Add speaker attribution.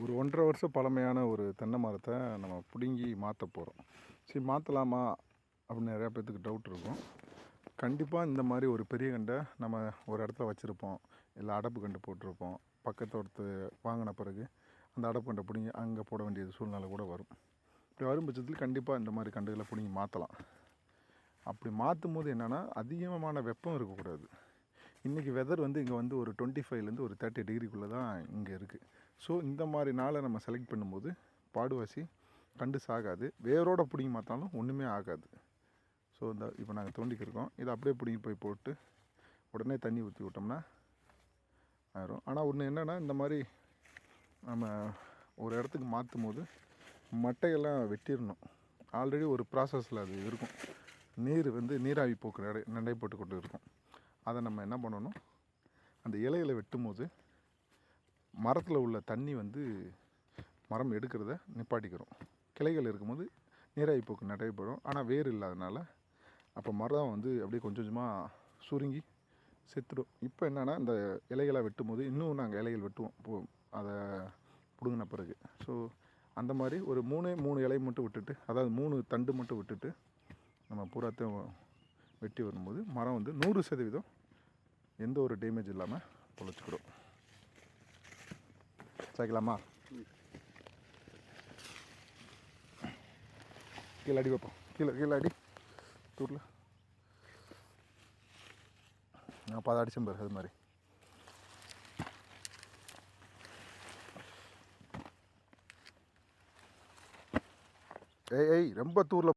Speaker 1: ஒரு 1.5 வருஷம் பழமையான ஒரு தென்னை மரத்தை நம்ம பிடுங்கி மாற்ற போகிறோம். சரி, மாற்றலாமா அப்படின்னு நிறையா பேர்த்துக்கு டவுட் இருக்கும். கண்டிப்பாக இந்த மாதிரி ஒரு பெரிய கண்டை நம்ம ஒரு இடத்துல வச்சுருப்போம், இல்லை அடப்பு கண்டு போட்டிருப்போம். பக்கத்தோடத்து வாங்கின பிறகு அந்த அடப்பு கண்டை பிடிங்கி அங்கே போட வேண்டியது சூழ்நிலை கூட வரும். இப்படி வரும் பட்சத்தில் கண்டிப்பாக இந்த மாதிரி கண்டுகளை பிடிங்கி மாற்றலாம். அப்படி மாற்றும் போது என்னென்னா, அதிகமான வெப்பம் இருக்கக்கூடாது. இன்றைக்கி வெதர் வந்து இங்கே வந்து ஒரு 25லேருந்து ஒரு 30 டிகிரிக்குள்ளே தான் இங்கே இருக்குது. ஸோ இந்த மாதிரி நாளை நம்ம செலக்ட் பண்ணும்போது பாடுவாசி கண்டு சாகாது. வேரோட பிடிங்கி மாற்றாலும் ஒன்றுமே ஆகாது. ஸோ இந்த இப்போ நாங்கள் தோண்டிக்கிருக்கோம், இதை அப்படியே பிடிங்கி போய் போட்டு உடனே தண்ணி ஊற்றி விட்டோம்னா ஆயிரும். ஆனால் ஒன்று என்னென்னா, இந்த மாதிரி நம்ம ஒரு இடத்துக்கு மாற்றும் போது மட்டையெல்லாம் வெட்டிடணும். ஆல்ரெடி ஒரு ப்ராசஸில் அது இருக்கும். நீர் வந்து நீராவி போக்கு நடைபெற்று கொண்டு இருக்கும். அதை நம்ம என்ன பண்ணணும், அந்த இலைகளை வெட்டும் போது மரத்தில் உள்ள தண்ணி வந்து மரம் எடுக்கிறத நிப்பாட்டிக்கிறோம். கிளைகள் இருக்கும்போது நீராவி போக்கு நடைபெறும். ஆனால் வேர் இல்லாதனால அப்போ மரம் வந்து அப்படியே கொஞ்சம் கொஞ்சமாக சுருங்கி செத்துடும். இப்போ என்னென்னா, இந்த இலைகளை வெட்டும் போது இன்னும் நாங்கள் இலைகள் வெட்டுவோம் அதை பிடுங்கின பிறகு. ஸோ அந்த மாதிரி ஒரு 3 இலை மட்டும் விட்டுட்டு, அதாவது 3 தண்டு மட்டும் விட்டுட்டு நம்ம பூராத்தையும் வெட்டி வரும்போது மரம் வந்து 100% எந்த ஒரு டேமேஜ் இல்லாமல் பொழைச்சிக்கிடும். சேர்க்கலாமா? கீழே அடி வைப்போம், கீழே அடி தூரில் நான் பாதை அடிச்சேன் பாரு. அது மாதிரி ஏய் ரொம்ப தூரில்